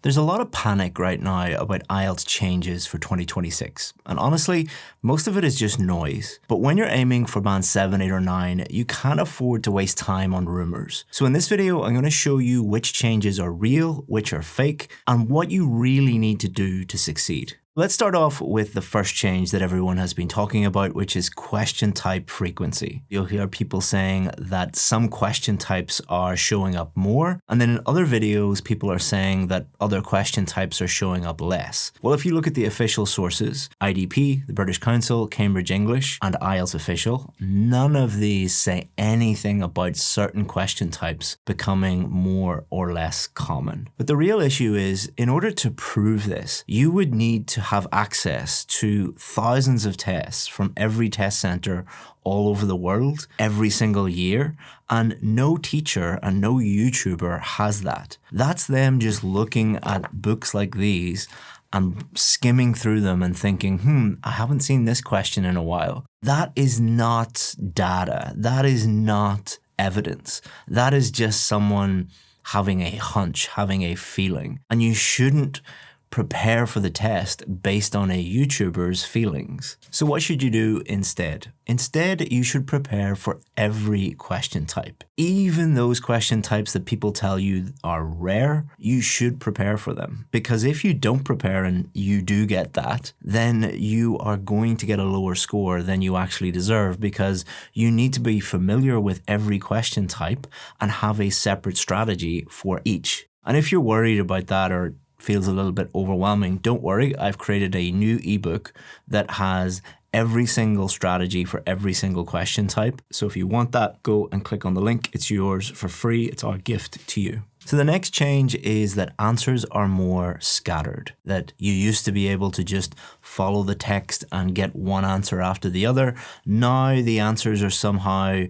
There's a lot of panic right now about IELTS changes for 2026, and honestly, most of it is just noise. But when you're aiming for band 7, 8 or 9, you can't afford to waste time on rumours. So in this video, I'm going to show you which changes are real, which are fake, and what you really need to do to succeed. Let's start off with the first change that everyone has been talking about, which is question type frequency. You'll hear people saying that some question types are showing up more, and then in other videos, people are saying that other question types are showing up less. Well, if you look at the official sources, IDP, the British Council, Cambridge English, and IELTS Official, none of these say anything about certain question types becoming more or less common. But the real issue is, in order to prove this, you would need to have access to thousands of tests from every test center all over the world every single year, and no teacher and no YouTuber has that. That's them just looking at books like these and skimming through them and thinking, I haven't seen this question in a while. That is not data. That is not evidence. That is just someone having a hunch, having a feeling. And you shouldn't prepare for the test based on a YouTuber's feelings. So what should you do instead? Instead, you should prepare for every question type. Even those question types that people tell you are rare, you should prepare for them. Because if you don't prepare and you do get that, then you are going to get a lower score than you actually deserve, because you need to be familiar with every question type and have a separate strategy for each. And if you're worried about that or feels a little bit overwhelming, don't worry. I've created a new ebook that has every single strategy for every single question type. So if you want that, go and click on the link. It's yours for free. It's our gift to you. So the next change is that answers are more scattered, that you used to be able to just follow the text and get one answer after the other. Now the answers are somehow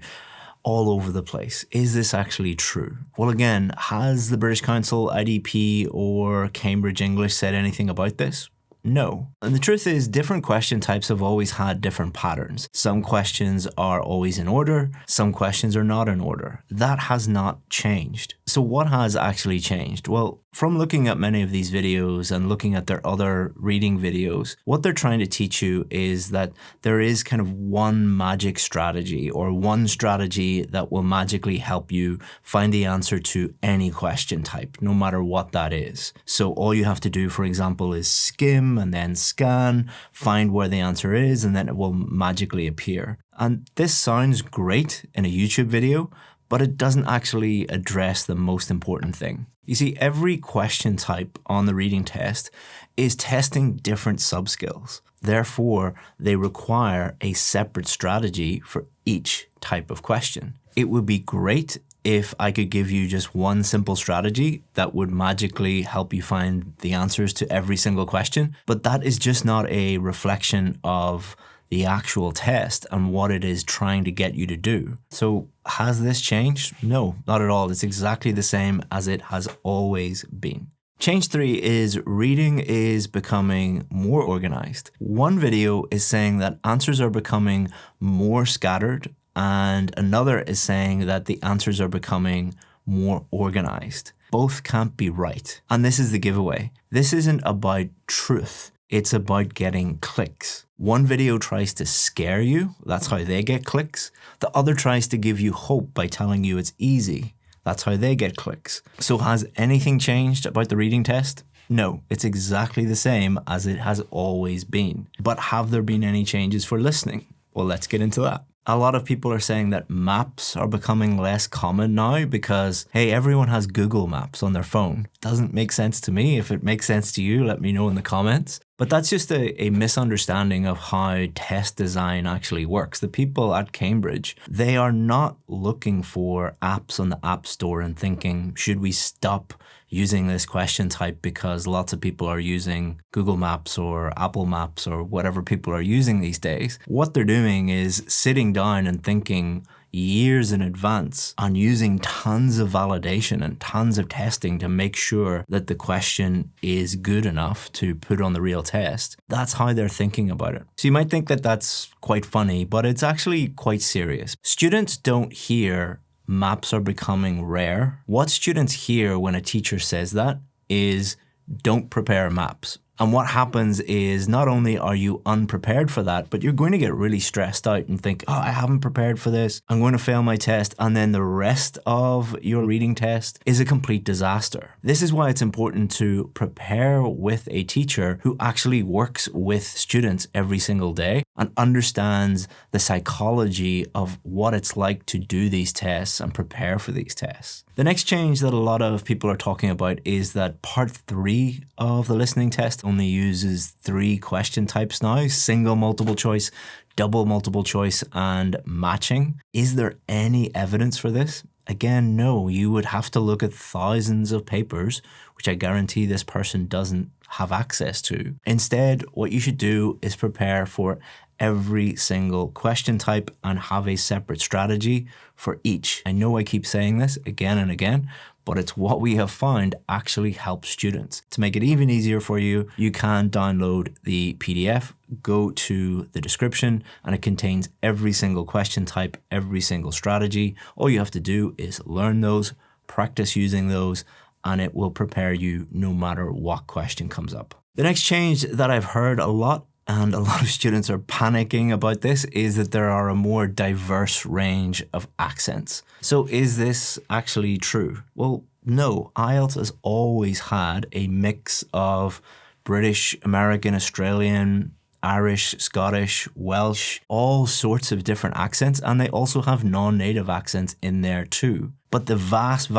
all over the place. Is this actually true? Well, again, has the British Council, IDP, or Cambridge English said anything about this? No. And the truth is, different question types have always had different patterns. Some questions are always in order, some questions are not in order. That has not changed. So what has actually changed? Well, from looking at many of these videos and looking at their other reading videos, what they're trying to teach you is that there is kind of one magic strategy, or one strategy that will magically help you find the answer to any question type, no matter what that is. So all you have to do, for example, is skim and then scan, find where the answer is, and then it will magically appear. And this sounds great in a YouTube video, but it doesn't actually address the most important thing. You see, every question type on the reading test is testing different subskills. Therefore, they require a separate strategy for each type of question. It would be great if I could give you just one simple strategy that would magically help you find the answers to every single question, but that is just not a reflection of the actual test and what it is trying to get you to do. So has this changed? No, not at all. It's exactly the same as it has always been. Change 3 is reading is becoming more organized. One video is saying that answers are becoming more scattered, and another is saying that the answers are becoming more organized. Both can't be right. And this is the giveaway. This isn't about truth. It's about getting clicks. One video tries to scare you. That's how they get clicks. The other tries to give you hope by telling you it's easy. That's how they get clicks. So has anything changed about the reading test? No, it's exactly the same as it has always been. But have there been any changes for listening? Well, let's get into that. A lot of people are saying that maps are becoming less common now because, hey, everyone has Google Maps on their phone. Doesn't make sense to me. If it makes sense to you, let me know in the comments. But that's just a misunderstanding of how test design actually works. The people at Cambridge, they are not looking for apps on the App Store and thinking, should we stop using this question type because lots of people are using Google Maps or Apple Maps or whatever people are using these days. What they're doing is sitting down and thinking years in advance on using tons of validation and tons of testing to make sure that the question is good enough to put on the real test. That's how they're thinking about it. So you might think that that's quite funny, but it's actually quite serious. Students don't hear maps are becoming rare. What students hear when a teacher says that is don't prepare maps. And what happens is not only are you unprepared for that, but you're going to get really stressed out and think, oh, I haven't prepared for this. I'm going to fail my test. And then the rest of your reading test is a complete disaster. This is why it's important to prepare with a teacher who actually works with students every single day and understands the psychology of what it's like to do these tests and prepare for these tests. The next change that a lot of people are talking about is that part 3 of the listening test only uses 3 question types now: single multiple choice, double multiple choice, and matching. Is there any evidence for this? Again, no. You would have to look at thousands of papers, which I guarantee this person doesn't have access to. Instead, what you should do is prepare for every single question type and have a separate strategy for each. I know I keep saying this again and again, but it's what we have found actually helps students. To make it even easier for you, you can download the PDF, go to the description, and it contains every single question type, every single strategy. All you have to do is learn those, practice using those, and it will prepare you no matter what question comes up. The next change that I've heard a lot, and a lot of students are panicking about this, is that there are a more diverse range of accents. So is this actually true? Well, no. IELTS has always had a mix of British, American, Australian, Irish, Scottish, Welsh, all sorts of different accents, and they also have non-native accents in there too. But the vast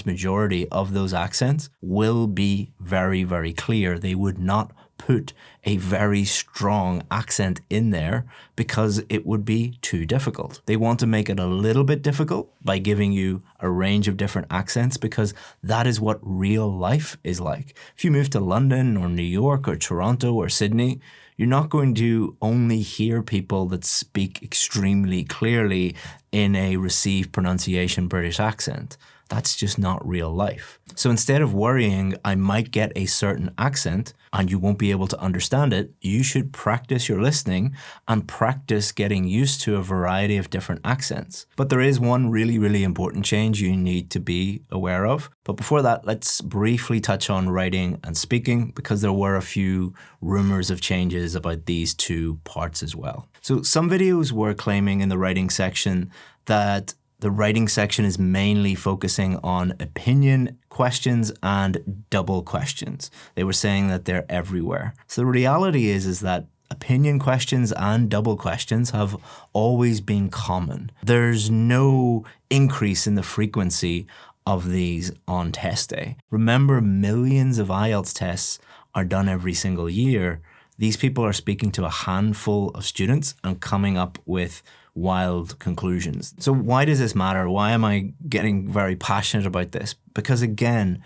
majority of those accents will be very, very clear. They would not put a very strong accent in there because it would be too difficult. They want to make it a little bit difficult by giving you a range of different accents because that is what real life is like. If you move to London or New York or Toronto or Sydney, you're not going to only hear people that speak extremely clearly in a received pronunciation British accent. That's just not real life. So instead of worrying, I might get a certain accent and you won't be able to understand it, you should practice your listening and practice getting used to a variety of different accents. But there is one really important change you need to be aware of. But before that, let's briefly touch on writing and speaking because there were a few rumors of changes about these two parts as well. So some videos were claiming in the writing section that the writing section is mainly focusing on opinion questions and double questions. They were saying that they're everywhere. So the reality is that opinion questions and double questions have always been common. There's no increase in the frequency of these on test day. Remember, millions of IELTS tests are done every single year. These people are speaking to a handful of students and coming up with wild conclusions. So why does this matter? Why am I getting very passionate about this? Because again,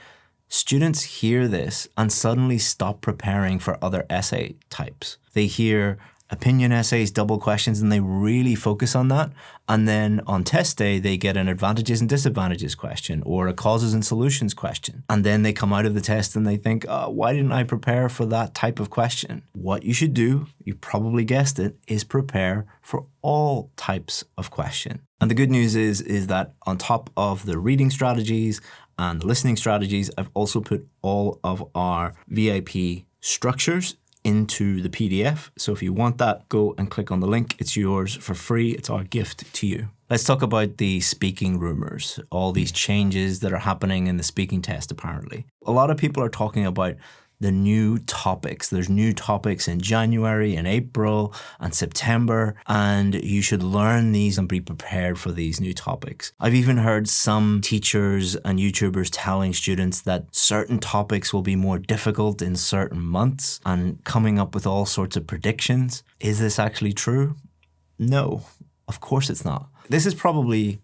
students hear this and suddenly stop preparing for other essay types. They hear opinion essays, double questions, and they really focus on that. And then on test day, they get an advantages and disadvantages question or a causes and solutions question. And then they come out of the test and they think, oh, why didn't I prepare for that type of question? What you should do, you probably guessed it, is prepare for all types of question. And the good news is that on top of the reading strategies and the listening strategies, I've also put all of our VIP structures into the PDF. So if you want that, go and click on the link. It's yours for free. It's our gift to you. Let's talk about the speaking rumors, all these changes that are happening in the speaking test apparently. A lot of people are talking about the new topics. There's new topics in January and April and September, and you should learn these and be prepared for these new topics. I've even heard some teachers and YouTubers telling students that certain topics will be more difficult in certain months and coming up with all sorts of predictions. Is this actually true? No, of course it's not. This is probably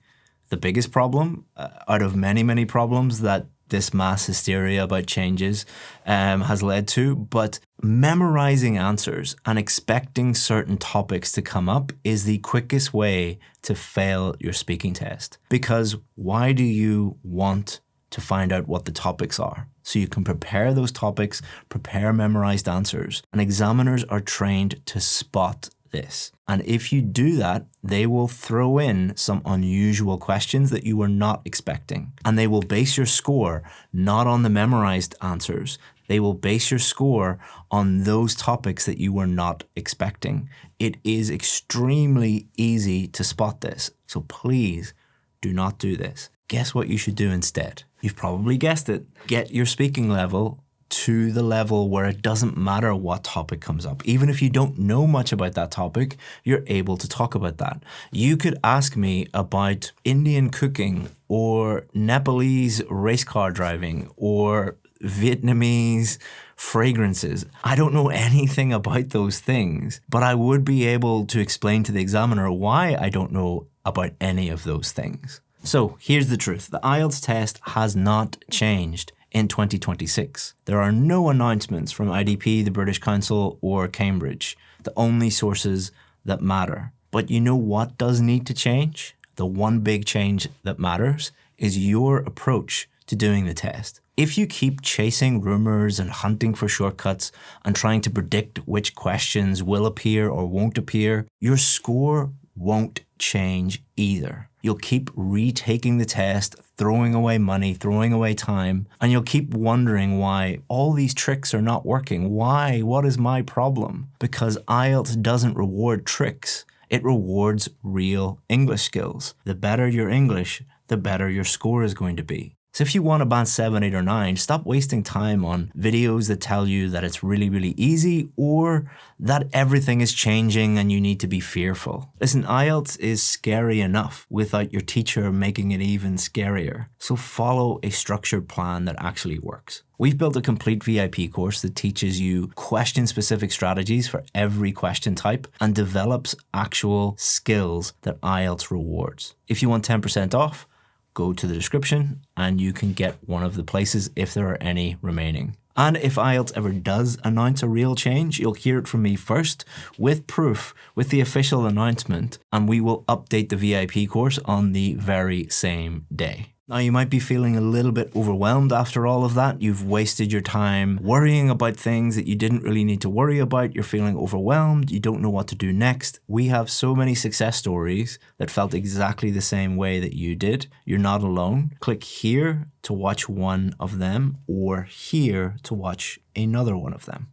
the biggest problem out of many problems that this mass hysteria about changes has led to, but memorizing answers and expecting certain topics to come up is the quickest way to fail your speaking test. Because why do you want to find out what the topics are? So you can prepare those topics, prepare memorized answers, and examiners are trained to spot this. And if you do that, they will throw in some unusual questions that you were not expecting. And they will base your score not on the memorized answers. They will base your score on those topics that you were not expecting. It is extremely easy to spot this, so please do not do this. Guess what you should do instead? You've probably guessed it. Get your speaking level to the level where it doesn't matter what topic comes up. Even if you don't know much about that topic, you're able to talk about that. You could ask me about Indian cooking or Nepalese race car driving or Vietnamese fragrances. I don't know anything about those things, but I would be able to explain to the examiner why I don't know about any of those things. So here's the truth. The IELTS test has not changed in 2026. There are no announcements from IDP, the British Council, or Cambridge, the only sources that matter. But you know what does need to change? The one big change that matters is your approach to doing the test. If you keep chasing rumors and hunting for shortcuts and trying to predict which questions will appear or won't appear, your score won't change either. You'll keep retaking the test, throwing away money, throwing away time, and you'll keep wondering why all these tricks are not working. Why? What is my problem? Because IELTS doesn't reward tricks. It rewards real English skills. The better your English, the better your score is going to be. So if you want a band 7, 8, or 9, stop wasting time on videos that tell you that it's really, really easy or that everything is changing and you need to be fearful. Listen, IELTS is scary enough without your teacher making it even scarier. So follow a structured plan that actually works. We've built a complete VIP course that teaches you question-specific strategies for every question type and develops actual skills that IELTS rewards. If you want 10% off, go to the description and you can get one of the places if there are any remaining. And if IELTS ever does announce a real change, you'll hear it from me first with proof, with the official announcement, and we will update the VIP course on the very same day. Now, you might be feeling a little bit overwhelmed after all of that. You've wasted your time worrying about things that you didn't really need to worry about. You're feeling overwhelmed. You don't know what to do next. We have so many success stories that felt exactly the same way that you did. You're not alone. Click here to watch one of them or here to watch another one of them.